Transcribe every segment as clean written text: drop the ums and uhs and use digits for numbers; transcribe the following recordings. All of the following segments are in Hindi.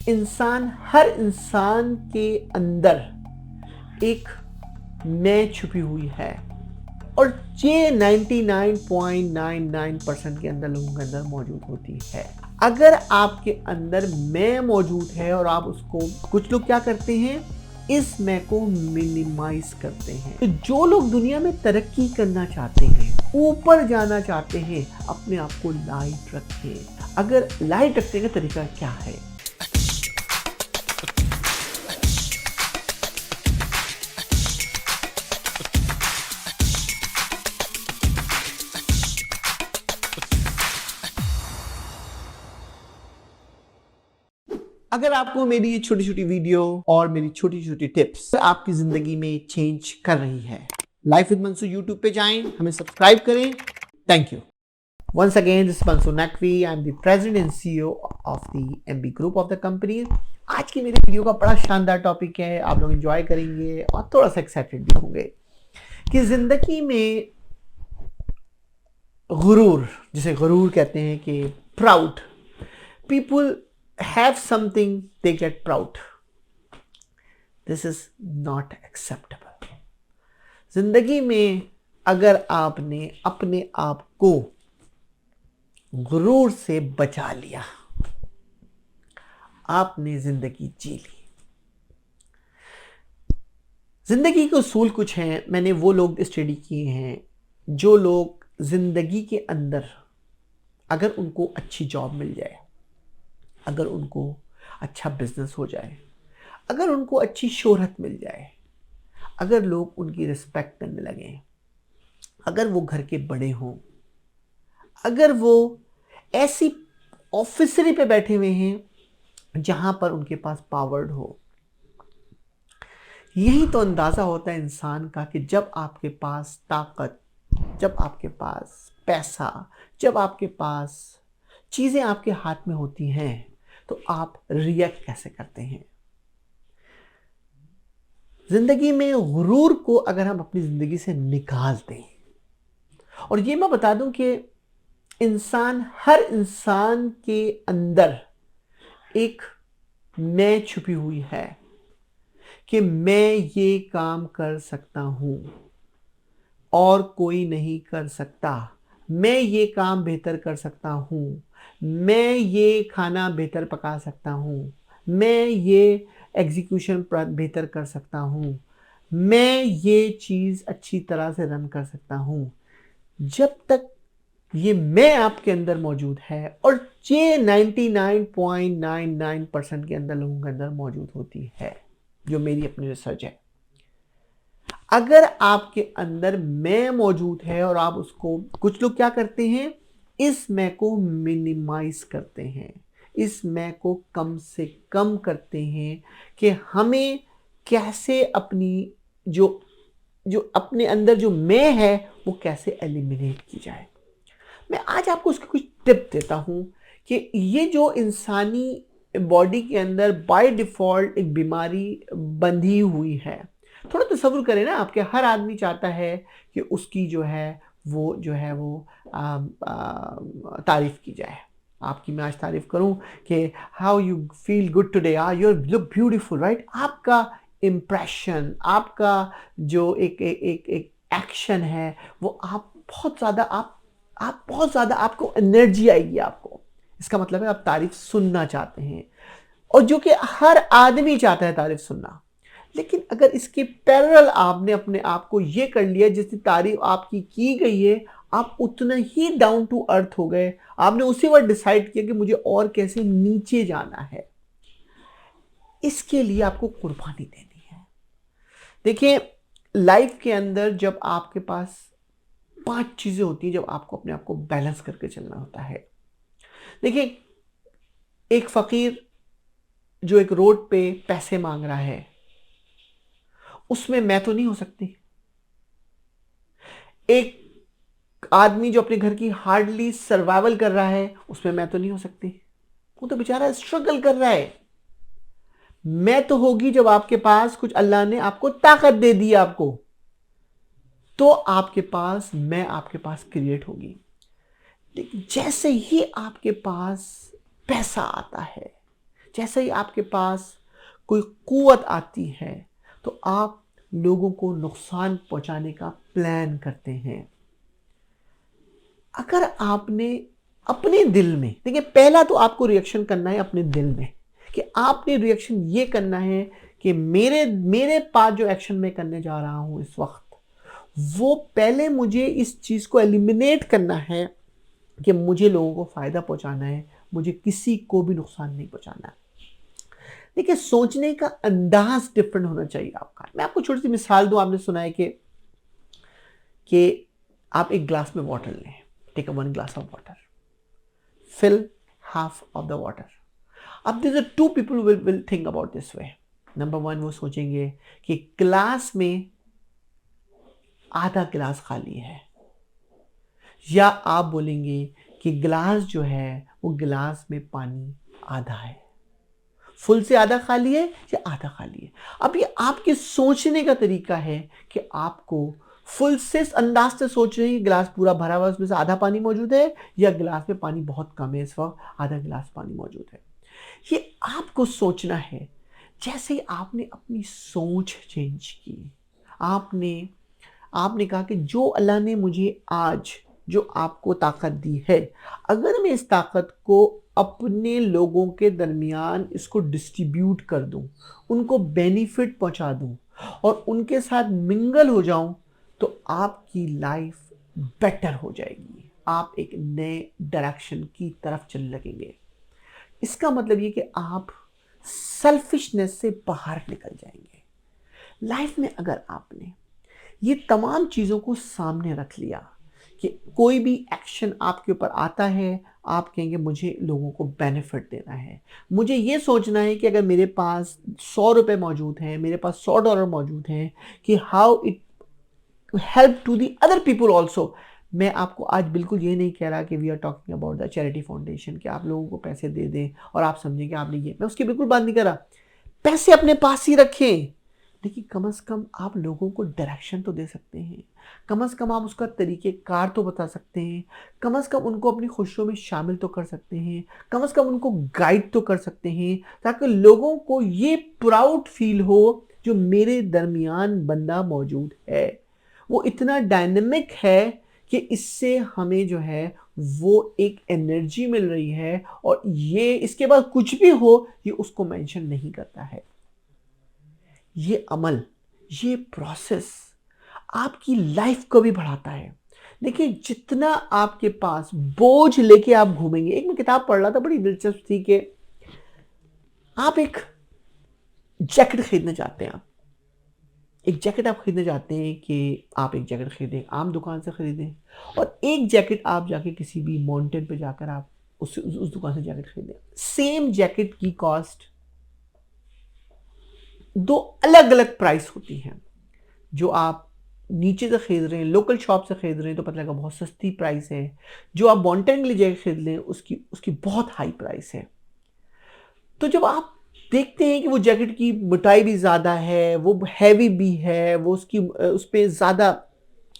हर इंसान के अंदर एक मैं छुपी हुई है और ये 99.99% के अंदर लोगों के अंदर मौजूद होती है। अगर आपके अंदर मैं मौजूद है और आप उसको, कुछ लोग क्या करते हैं, इस मैं को मिनिमाइज करते हैं। तो जो लोग दुनिया में तरक्की करना चाहते हैं, ऊपर जाना चाहते हैं, अपने आप को लाइट रखें। अगर लाइट रखने का तरीका क्या है? अगर आपको मेरी ये छोटी छोटी वीडियो और मेरी छोटी छोटी टिप्स आपकी जिंदगी में चेंज कर रही है, लाइफ विद मंसू यूट्यूब पे जाएं, हमें सब्सक्राइब करें। Thank you. Once again, this is Mansoor Naqvi. I'm the president and CEO of the MB Group of the company. आज की मेरी वीडियो का बड़ा शानदार टॉपिक है, आप लोग एंजॉय करेंगे और थोड़ा सा एक्साइटेड भी होंगे कि जिंदगी में गुरूर, जिसे गुरूर कहते हैं, कि proud people have something, they get proud. This is not acceptable. जिंदगी में अगर आपने अपने आप को गुरूर से बचा लिया, आपने जिंदगी जी ली। जिंदगी के उसूल कुछ हैं, मैंने वो लोग स्टडी किए हैं जो लोग जिंदगी के अंदर, अगर उनको अच्छी जॉब मिल जाए, अगर उनको अच्छा बिजनेस हो जाए, अगर उनको अच्छी शोहरत मिल जाए, अगर लोग उनकी रिस्पेक्ट करने लगें, अगर वो घर के बड़े हों, अगर वो ऐसी ऑफिसरी पे बैठे हुए हैं जहां पर उनके पास पावर्ड हो, यही तो अंदाजा होता है इंसान का कि जब आपके पास ताकत, जब आपके पास पैसा, जब आपके पास चीजें आपके हाथ में होती हैं, तो आप रिएक्ट कैसे करते हैं। जिंदगी में गुरूर को अगर हम अपनी जिंदगी से निकाल दें, और ये मैं बता दूं कि हर इंसान के अंदर एक मैं छुपी हुई है कि मैं ये काम कर सकता हूं और कोई नहीं कर सकता, मैं ये काम बेहतर कर सकता हूं, मैं ये खाना बेहतर पका सकता हूँ, मैं ये एग्जीक्यूशन बेहतर कर सकता हूँ, मैं ये चीज़ अच्छी तरह से रन कर सकता हूँ। जब तक ये मैं आपके अंदर मौजूद है, और ये 99.99% के अंदर लोगों के अंदर मौजूद होती है, जो मेरी अपनी रिसर्च है। अगर आपके अंदर मैं मौजूद है और आप उसको, कुछ लोग क्या करते हैं, इस मैं को मिनिमाइज करते हैं, इस मैं को कम से कम करते हैं कि हमें कैसे अपनी जो जो अपने अंदर जो मैं है वो कैसे एलिमिनेट की जाए। मैं आज आपको उसकी कुछ टिप देता हूं कि ये जो इंसानी बॉडी के अंदर बाय डिफॉल्ट एक बीमारी बंधी हुई है, थोड़ा तसव्वुर करें ना, आपके हर आदमी चाहता है कि उसकी जो है वो तारीफ की जाए। आपकी मैं आज तारीफ करूं कि how you feel good today, you look beautiful, right. आपका इम्प्रेशन, आपका जो एक एक्शन है, वो आप बहुत ज़्यादा आपको एनर्जी आएगी आपको। इसका मतलब है आप तारीफ सुनना चाहते हैं, और जो कि हर आदमी चाहता है तारीफ सुनना। लेकिन अगर इसके पैरेलल आपने अपने आप को ये कर लिया, जितनी तारीफ आपकी की गई है, आप उतना ही डाउन टू अर्थ हो गए, आपने उसी वक्त डिसाइड किया कि मुझे और कैसे नीचे जाना है। इसके लिए आपको कुर्बानी देनी है। देखिए, लाइफ के अंदर जब आपके पास 5 चीजें होती हैं, जब आपको अपने आप को बैलेंस करके चलना होता है। देखिए, एक फकीर जो एक रोड पे पैसे मांग रहा है, उसमें मैं तो नहीं हो सकती। एक आदमी जो अपने घर की हार्डली सर्वाइवल कर रहा है, उसमें मैं तो नहीं हो सकती। वो तो बेचारा स्ट्रगल कर रहा है। मैं तो होगी जब आपके पास कुछ अल्लाह ने आपको ताकत दे दी, आपको तो आपके पास मैं आपके पास क्रिएट होगी। लेकिन जैसे ही आपके पास पैसा आता है, जैसे ही आपके पास कोई कुव्वत आती है तो आप लोगों को नुकसान पहुंचाने का प्लान करते हैं। अगर आपने अपने दिल में, देखिए पहला तो आपको रिएक्शन करना है अपने दिल में, कि आपने रिएक्शन ये करना है कि मेरे मेरे पास जो एक्शन मैं करने जा रहा हूं इस वक्त, वो पहले मुझे इस चीज को एलिमिनेट करना है कि मुझे लोगों को फायदा पहुंचाना है, मुझे किसी को भी नुकसान नहीं पहुंचाना है। देखिए सोचने का अंदाज डिफरेंट होना चाहिए आपका। मैं आपको छोटी सी मिसाल दूं। आपने सुना है कि आप एक ग्लास में वाटर लें, take a 1 glass of water, fill half of the water. अब these are 2 people will think about this way. Number 1 वो सोचेंगे कि ग्लास में आधा गिलास खाली है, या आप बोलेंगे कि गिलास जो है वो गिलास में पानी आधा है, फुल से आधा खाली है या आधा खाली है। अब ये आपके सोचने का तरीका है कि आपको फुल से अंदाज से सोच रहे हैं कि गिलास पूरा भरा हुआ है, उसमें से आधा पानी मौजूद है, या गिलास में पानी बहुत कम है, इस वक्त आधा गिलास पानी मौजूद है। ये आपको सोचना है। जैसे ही आपने अपनी सोच चेंज की, आपने कहा कि जो अल्लाह ने मुझे आज जो आपको ताकत दी है, अगर मैं इस ताकत को अपने लोगों के दरमियान इसको डिस्ट्रीब्यूट कर दूं, उनको बेनिफिट पहुंचा दूं और उनके साथ मिंगल हो जाऊं, तो आपकी लाइफ बेटर हो जाएगी। आप एक नए डायरेक्शन की तरफ चलने लगेंगे। इसका मतलब ये कि आप सेल्फिशनेस से बाहर निकल जाएंगे। लाइफ में अगर आपने ये तमाम चीज़ों को सामने रख लिया कि कोई भी एक्शन आपके ऊपर आता है, आप कहेंगे मुझे लोगों को बेनिफिट देना है, मुझे ये सोचना है कि अगर मेरे पास 100 रुपये मौजूद हैं, मेरे पास $100 मौजूद हैं, कि how it help to the other people also. मैं आपको आज बिल्कुल ये नहीं कह रहा कि we are talking about the charity foundation, कि आप लोगों को पैसे दे दें और आप समझें कि आपने ये, मैं उसकी बिल्कुल बात नहीं कर रहा। पैसे अपने पास ही रखें, लेकिन कम से कम आप लोगों को डायरेक्शन तो दे सकते हैं, कम से कम आप उसका तरीक़ेकार तो बता सकते हैं, कम से कम उनको अपनी खुशियों में शामिल तो कर सकते हैं, कम से कम उनको गाइड तो कर सकते हैं, ताकि लोगों को ये प्राउड फील हो जो मेरे दरमियान बंदा मौजूद है, वो इतना डायनेमिक है कि इससे हमें जो है वो एक एनर्जी मिल रही है, और ये इसके बाद कुछ भी हो ये उसको मेंशन नहीं करता है। ये अमल, ये प्रोसेस आपकी लाइफ को भी बढ़ाता है। देखिए जितना आपके पास बोझ लेके आप घूमेंगे, एक मैं किताब पढ़ रहा था, बड़ी दिलचस्प थी, कि आप एक जैकेट खरीदना चाहते हैं, आप एक जैकेट आप खरीदना चाहते हैं कि आप एक जैकेट खरीदें, आम दुकान से खरीदें, और एक जैकेट आप जाके किसी भी माउंटेन पे जाकर आप उस दुकान से जैकेट खरीदें। सेम जैकेट की कॉस्ट 2 अलग अलग प्राइस होती हैं। जो आप नीचे से खरीद रहे हैं, लोकल शॉप से खरीद रहे हैं, तो पता लगा बहुत सस्ती प्राइस है। जो आप माउंटेन के लिए जैकेट खरीद लें उसकी बहुत हाई प्राइस है। तो जब आप देखते हैं कि वो जैकेट की मोटाई भी ज़्यादा है, वो हैवी भी है, वो उस पर ज़्यादा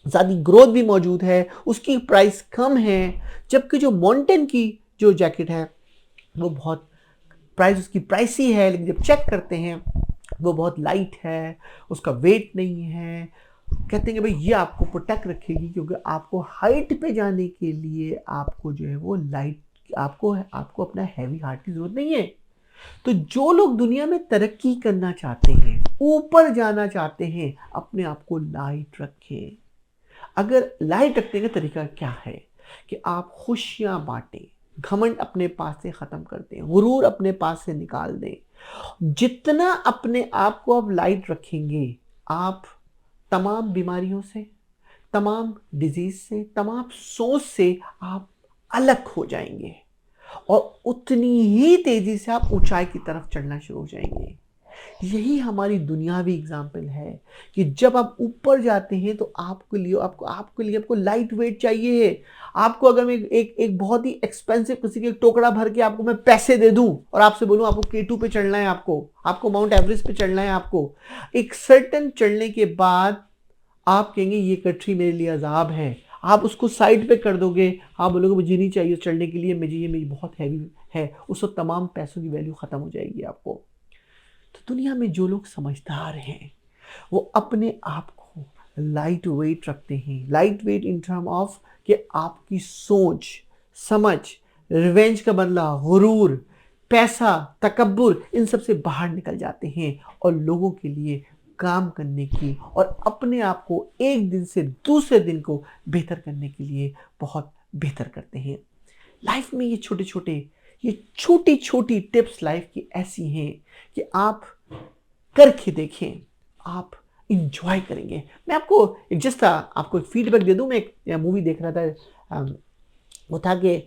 ग्रोथ भी मौजूद है, उसकी प्राइस कम है, जबकि जो माउंटेन की जो जैकेट है वो बहुत प्राइस उसकी प्राइसी है, लेकिन जब चेक करते हैं वो बहुत लाइट है, उसका वेट नहीं है। कहते हैं कि भाई ये आपको प्रोटेक्ट रखेगी, क्योंकि आपको हाइट पे जाने के लिए आपको जो है वो लाइट, आपको अपना हैवी हार्ट की ज़रूरत नहीं है। तो जो लोग दुनिया में तरक्की करना चाहते हैं, ऊपर जाना चाहते हैं, अपने आप को लाइट रखें। अगर लाइट रखने का तरीका क्या है कि आप खुशियां बांटें, घमंड अपने पास से ख़त्म कर दें, गुरूर अपने पास से निकाल दें। जितना अपने आप को आप लाइट रखेंगे, आप तमाम बीमारियों से, तमाम डिजीज से, तमाम सोच से आप अलग हो जाएंगे, और उतनी ही तेजी से आप ऊंचाई की तरफ चढ़ना शुरू हो जाएंगे। यही हमारी दुनियावी एग्जाम्पल है कि जब आप ऊपर जाते हैं तो आपको लाइट वेट चाहिए। आपको अगर मैं एक बहुत ही एक्सपेंसिव किसी के टोकरा भर के आपको मैं पैसे दे दूं और आपसे बोलूं आपको K2 पे चढ़ना है, आपको माउंट एवरेस्ट पे चढ़ना है, आपको एक सर्टेन चढ़ने के बाद आप कहेंगे ये कटरी मेरे लिए अजाब है, आप उसको साइड पे कर दोगे, आप बोलोगे मुझे नहीं चाहिए चढ़ने के लिए, मुझे ये मेरी बहुत हैवी है, उस वक़्त तमाम पैसों की वैल्यू ख़त्म हो जाएगी आपको। तो दुनिया में जो लोग समझदार हैं, वो अपने आप को लाइट वेट रखते हैं। Light weight in term of कि आपकी सोच, समझ, रिवेंज का बदला, गुरूर, पैसा, तकब्बुर, इन सब से बाहर निकल जाते हैं और लोगों के लिए काम करने की और अपने आप को एक दिन से दूसरे दिन को बेहतर करने के लिए बहुत बेहतर करते हैं। लाइफ में ये छोटी छोटी टिप्स लाइफ की ऐसी हैं कि आप करके देखें, आप इंजॉय करेंगे। मैं आपको आपको एक फीडबैक दे दूं। मैं एक मूवी देख रहा था, वो था कि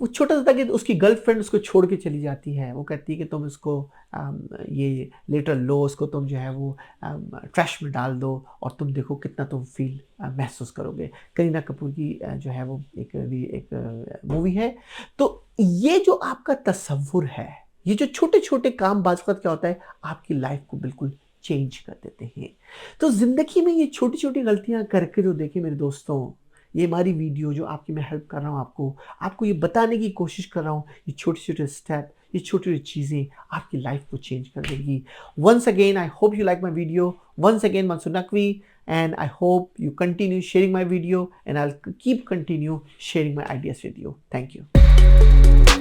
वो छोटा सा था कि उसकी गर्लफ्रेंड उसको छोड़ के चली जाती है। वो कहती है कि तुम इसको ये लेटर लो, उसको तुम जो है वो ट्रैश में डाल दो और तुम देखो कितना तुम फील महसूस करोगे। करीना कपूर की जो है वो एक मूवी है। तो ये जो आपका तसव्वुर है, ये जो छोटे छोटे काम बाज़ वक़्त क्या होता है, आपकी लाइफ को बिल्कुल चेंज कर देते हैं। तो ज़िंदगी में ये छोटी छोटी गलतियाँ करके जो देखें मेरे दोस्तों, ये हमारी वीडियो जो आपकी मैं हेल्प कर रहा हूँ आपको ये बताने की कोशिश कर रहा हूँ, ये छोटे-छोटे स्टेप, ये छोटी-छोटी चीज़ें आपकी लाइफ को चेंज कर देंगी। Once again I hope you like my video. Once again Mansur Naqvi, and I hope you continue sharing my video and I'll keep continue sharing my ideas with you. Thank you.